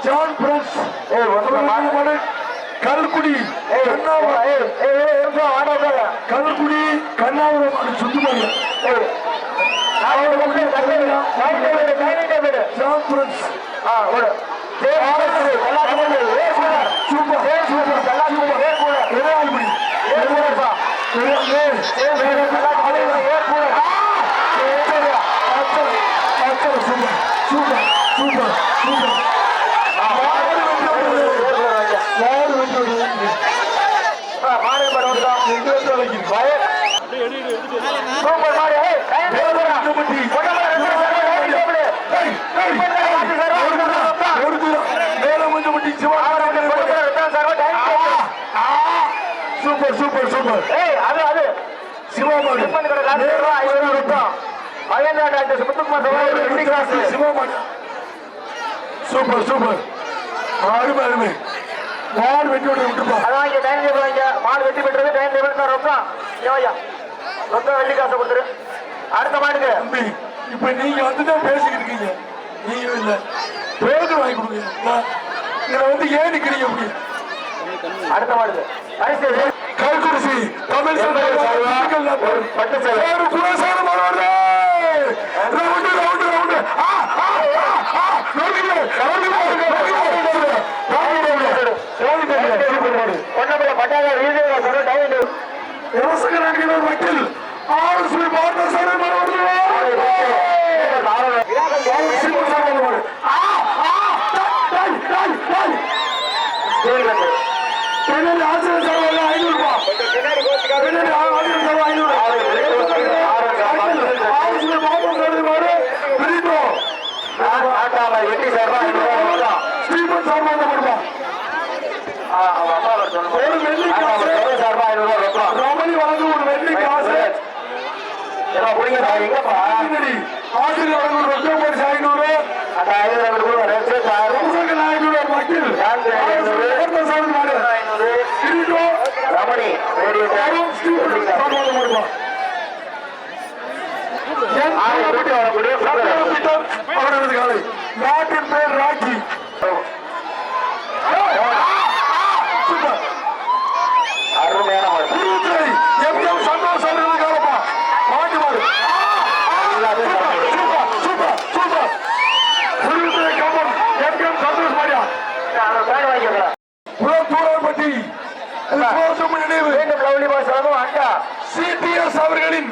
John Prince Kalkudi Kalkudi Kannapuram சுத்துமாரி John Prince super super super சிவமாடு super super அருமை அருமை மாடு வெட்டி விட்டுப்பா அதான் இங்க டைம் டேபிள் வாங்க மாடு வெட்டி பெற்றது டைம் டேபிள் தான் ரொம்ப ரொம்ப வெள்ளி காசை கொடுத்துரு அடுத்த மாடுக்கு தம்பி இப்ப நீங்க வந்துதான் பேசிக்கிட்டு இருக்கீங்க நீங்க இல்ல பேருந்து வாங்கி கொடுங்க இதுல வந்து ஏன் நிக்கிறீங்க அப்படி அடுத்த மாடுக்கு கல்குடிசி தமிழ் பட்டு வட்டில் வெட்டி சார்பா ஸ்ரீமன் சார்பா ஒரு வெள்ளி சார்பா ரமணி வழங்கும் ஒரு வெள்ளி காசு ஆசிரியர் வழங்கும் ரொக்கம் பரிசு 500 ரமணி அவரது காலை நாட்டின் பேர் ராக்கி அருமையான சந்தோஷம் அவரது காலப்பா மாட்டு மாடு super super come on M Santhosh மாடியா தூரப்பட்டி நினைவு சிடிஎஸ் அவர்களின்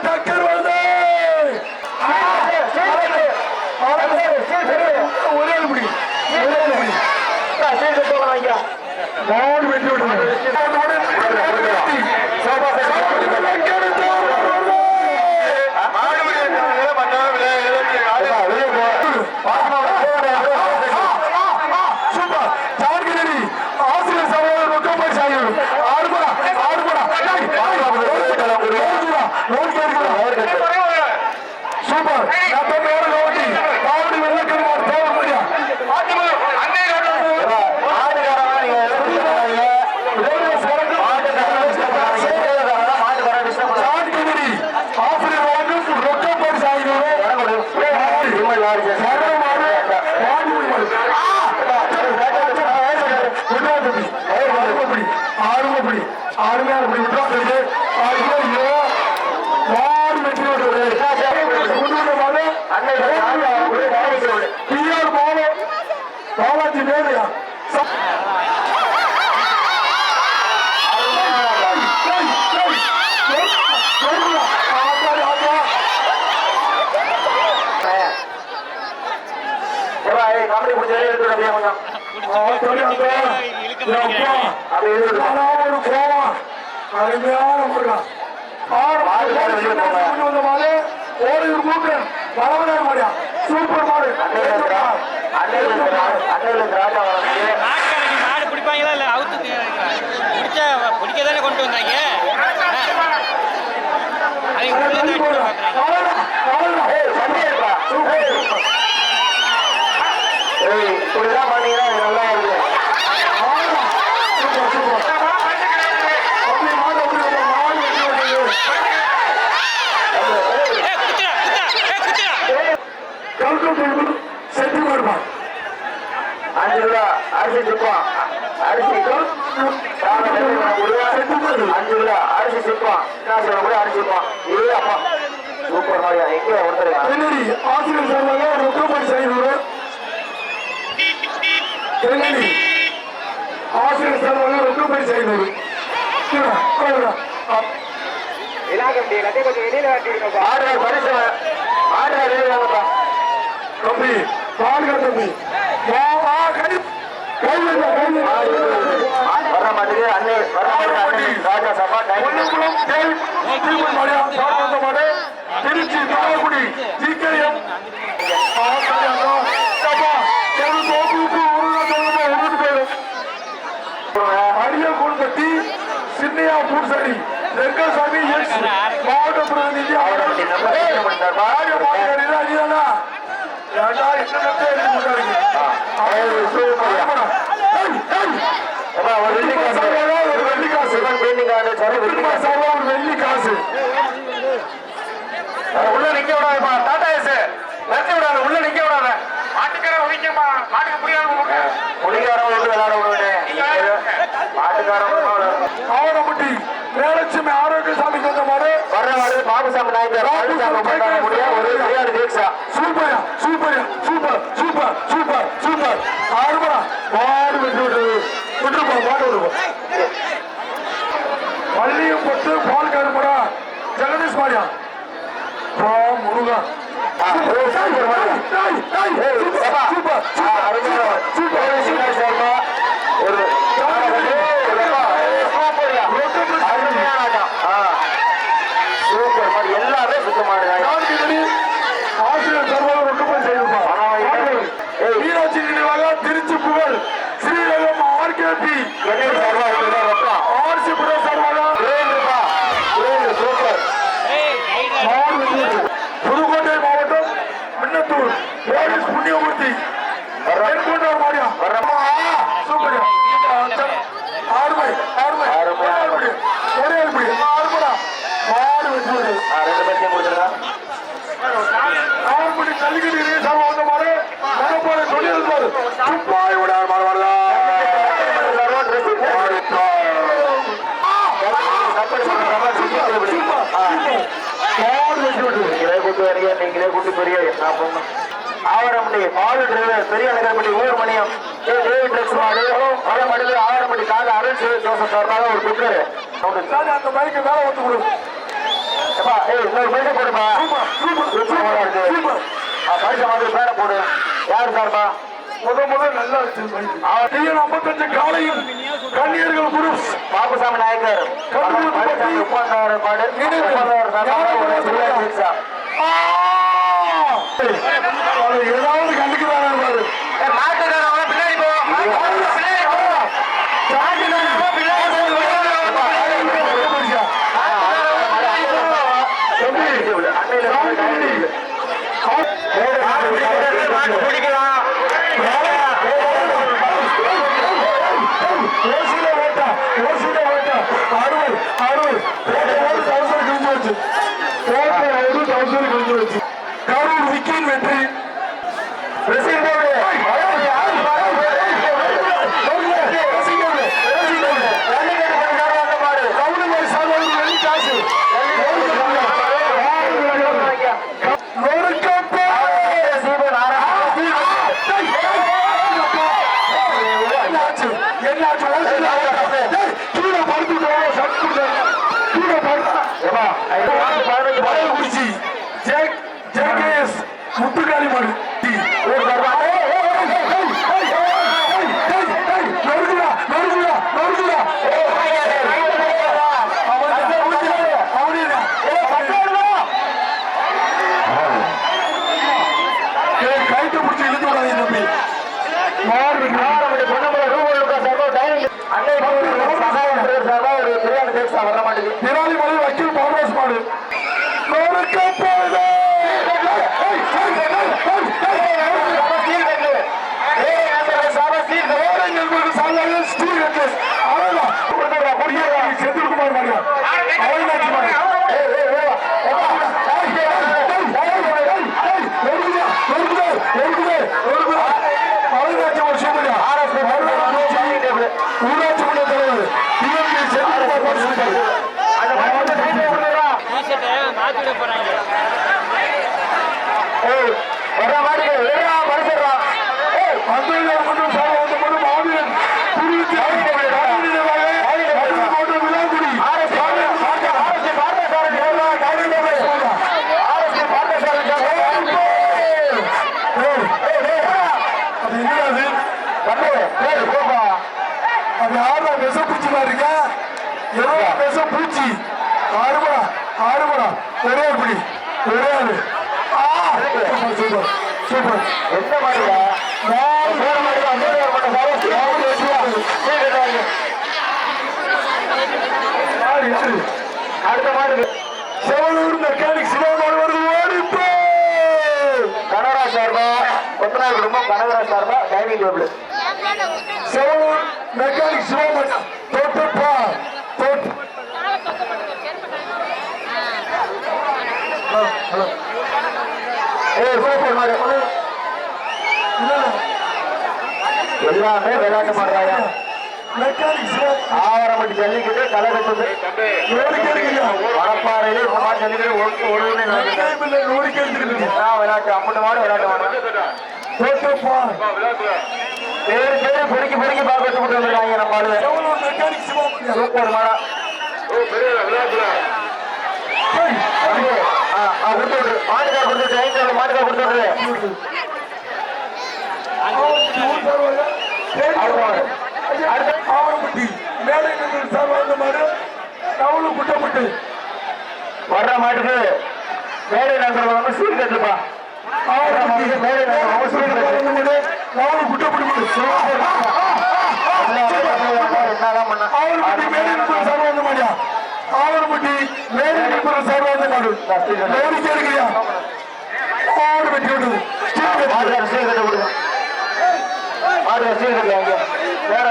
டக்கர் வருது ஒரே முடி மாடு வெட்டி சூப்பர் ஜான்கிரி ஆசிரியர் சகோதரர் ரொக்கம் பரிசு சூப்பர் காவடி வெள்ளக்கருமார் தேவை முடியா ஆசிரியர் வழங்கும் ரொக்கம் பரிசு 500 ஆறுமையான விட்டு பாலாஜி வேலையா கம்பெனி பிடிச்ச ஒரு கோவம் அருமையான முருகன் ஓரியூர் மூக்கன் பலவனார் மாடியா சூப்பர் மாடு மாடு பிடிப்பாங்களா இல்ல அவுத்து பிடிக்கதானே கொண்டு வந்தாங்க பண்ணீங்கன்னா நல்லா இருக்கு செட்டு அரிசி சிப்பம் அரிசி 5 கிலோ அரிசி சிப்பம் என்ன சொல்ல கூட அரிசி சிப்பம் ஏ அப்பா சூப்பர் மாதிரியா எங்கே ஒருத்தர் என்னடி ஆசிரியர் சார்பாக ஒரு ரூபாய் செய்யணும் என்னடி ஆசிரியர் சார்பாக ஒரு ரூபாய் செய்யணும் தம்பி பாருங்க தம்பி வர மாட்டேங்குது அன்னை வர மாட்டேங்குது ராஜா சபா திருச்சி தாக்குடி ஜிகேஎம் அரியகுண்டத்தி சின்னையா பூசாரி ரெங்கசாமி மாவட்ட பிரதிநிதி வெள்ளி காசு உள்ள நிக்க விடாதப்பா டாடா ஏசு நிறுத்தி விடாத உள்ள நிக்க விடாத மாட்டுக்காரன் ஒழிக்கமா மாட்டுக்கு புரியாத புலிகாரம் விளையாட விடுவேன் மாட்டுக்காரன் ஆவணப்பட்டி மேலட்சுமி ஆரோக்கியசாமிக்கு வந்த மாதிரி வர்ற பாபுசாமி நாயக்கர் முடிய ஒரு விளையாடு தீட்சா super super super super super super ஆறுபடா மாடு விட்டு விட்டுருப்பா மாடு விடுவோம் பள்ளியும் பட்டு பால் கருப்படா ஜெகதீஷ் மாரியா முருகா எல்லாமே சுத்தமான ஆசிரியர் சர்வம் ரொக்கப்படி செய்திருப்பார் மீனாட்சி நினைவாக திருச்சி புகழ் ஸ்ரீரகம் ஆர்கேபி ஆர்சி புட சர்வாக புதுக்கோட்டை மாவட்டம் மின்னத்தூர் போலீஸ் புண்ணியமூர்த்தி மாடியா சூப்பர் ஆறுமை ஆறுமை ஒரே ஆறுபடா மாடு வெற்றி ஆறுபடி தள்ளிக்கிட்டு சர்வம் வந்த மாதிரி மனப்போல சொல்லியிருப்பாரு துப்பாய் விடாத மாதிரி நீங்களே கூட்டி பெரிய ஆவரம்பட்டி மாடு டிரைவர் பெரிய நகரப்பட்டி ஊர் மணியம் ட்ரக்ஸ் மாடு ஆவரம்பட்டி ஆவரம்பட்டி கால அருள் ஜோசப் சார்பாக ஒரு குக்கர் அந்த பைக்கு மேல வந்து கொடு இன்னொரு பைக்கை போடுமா பைசா மாதிரி பேரை போடு யாரு சார்பா முதல் நல்லா இருக்கு 55 காலையும் கண்ணியர்கள் குரு பாபுசாமி நாயக்கர் 30,000 பாடு ஏதாவது கண்டுக்கிறாங்க பாரு மாட்டுக்காரங்க பின்னாடி போ கரூர் விக்கின் வெற்றி அந்த மாடு வந்து கையில விடுறா. டிஷர்ட்டை மாத்திட போறாங்க. ஏய் வர மாடுங்க ஏறா மனுஷரா. ஏய் அந்த மட்டும் சார் வந்து மட்டும் மாவீரன் புரியுது அது ஆறு விஷப்பூச்சிமா இருக்க விஷப்பூச்சி ஆறுமடா ஒரே இப்படி ஒரே ஆளு சூப்பர் சூப்பர் எந்த மாடுடா வேற மாடுடா அங்கே அடுத்த மாடு செவலூர் மெக்கானிக் சிவமாடு வருது ஓடிப்போ கனகரா சார்பா கொத்தனார் குடும்பம் கனகரா சார்பா டைனிங் டேபிள் செவலூர் மெக்கானிக் சிவமாடு தோட்டப்பா தோட்ட சூப்பர் மாடு எல்லாமே விளையாட்டு மாடுறாங்க மெக்கானிக் சிவம் ஆவரம்பட்டி ஜல்லிக்கிட்டு களை கட்டுது வடப்பாறையில இந்த மாதிரி ஜல்லிக்கிட்டு ஒழுங்கு விளையாட்டு அம்பட்டு மாடு விளையாட்டு மாடு தோட்டப்பா பேரு பேரு பொறுக்கி பொறுக்கி பார்க்க வச்சு கொண்டு வந்துருக்காங்க நம்ம ஆளு செவலூர் மெக்கானிக் சிவம் சூப்பர் மாடா கொடுத்து மாட்டுக்கார் கொடுத்துட்டு மாட்டுக்கார் கொடுத்துட்டு ஆவரப்பட்டி மேலே சார் வாழ்ந்த மாடு நவலு குட்டப்பட்டு வர்ற மாட்டுக்கு மேடை நண்பர்கள் வந்து சீர் கட்டுப்பா ஆவரப்பட்டி மேடை நண்பர்கள் நவலு குட்டப்பட்டு என்னதான் பண்ண ஆவரப்பட்டி மேலே சார் வாழ்ந்த மாடியா ஆவரப்பட்டி மேலே சார் வாழ்ந்த மாடு மேடிக்கே இருக்கிறியா ஆடு வெட்டி விடுது மாட்டுக்கார் சீர் கட்ட கொடுங்க மாட்டுக்கார் சீர் கட்டுவாங்க வேற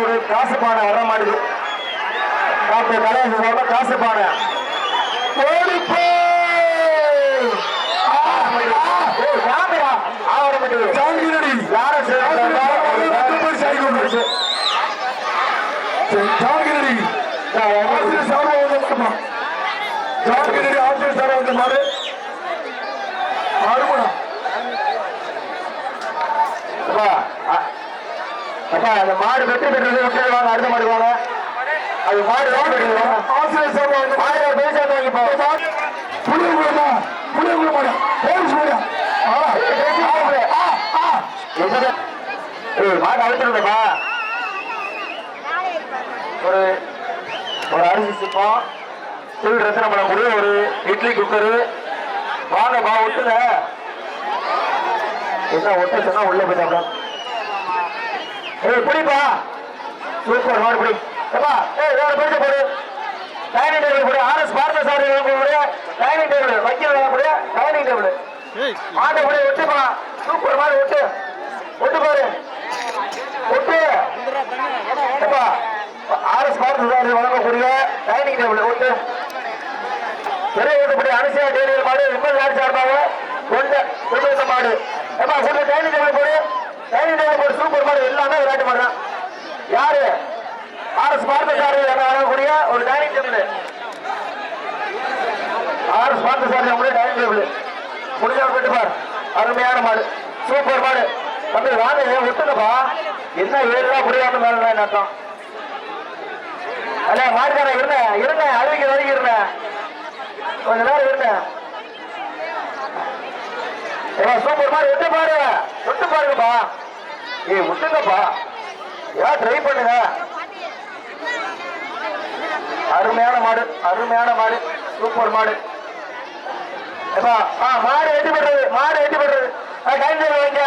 ஒரு காசு பானை வர மாட்டுது டாக்டர் கலைஞர் காசு பானை அந்த மாடு வெற்றி பெற்றது விட்டுடுவாங்க அடுத்த மாடு வாங்க அது மாடு ஆசிரியர் சார் மாடு பேசாங்க இப்போ புளியகுளமா புளியகுளமாடா போலீஸ் மாடா மாடு அழுத்துருந்தப்பா ஒரு ஒரு அரிசி சிப்பம் சிவில் ரத்தன பழம் கூட ஒரு இட்லி குக்கரு வாங்கப்பா ஒட்டுல என்ன ஒட்ட சொன்னா உள்ள போயிட்டாங்க புடிப்பா சூப்பர் மாடு புடி ஏப்பா வேற பேச போடு டைனிங் டேபிள் போடு ஆர்எஸ் பார்த்த சார் டைனிங் டேபிள் வைக்கிற டைனிங் டேபிள் மாட்டை போய் ஒட்டுப்பா சூப்பர் மாடு ஒட்டு ஒட்டு பாரு ஒட்டு ஏப்பா ஆர்எஸ் பார்த்த சார் வழங்கக்கூடிய டைனிங் டேபிள் ஒட்டு பெரிய ஓட்டப்படி அனுசியா டெய்லி மாடு விமல் நாடு சார்பாக கொண்ட மாடு ஏப்பா கொண்ட டைனிங் டேபிள் போடு டைனிங் டேபிள் போடு சூப்பர் மாடு எல்லாமே விளையாட்டு மாடுறான் யாரு ஆர்எஸ் பார்த்த சார் வழங்கக்கூடிய ஒரு டைனிங் டேபிள் ஆர்எஸ் பார்த்த சார் டைனிங் டேபிள் முடிஞ்சவர் போயிட்டு பார் அருமையான மாடு சூப்பர் மாடு தம்பி வாங்க விட்டுங்கப்பா என்ன 7 ரூபா புரியாம மேல அர்த்தம் அல்ல மாட்டுக்கார இருந்தேன் அழுவிக்க வரைக்கும் இருந்தேன் கொஞ்ச நேரம் இருந்தேன் சூப்பர் மாடு விட்டு பாருங்கப்பா விட்டுங்கப்பா ஏன் ட்ரை பண்ணுங்க அருமையான மாடு சூப்பர் மாடு மாடு எட்டி படுறது டைம் வைங்க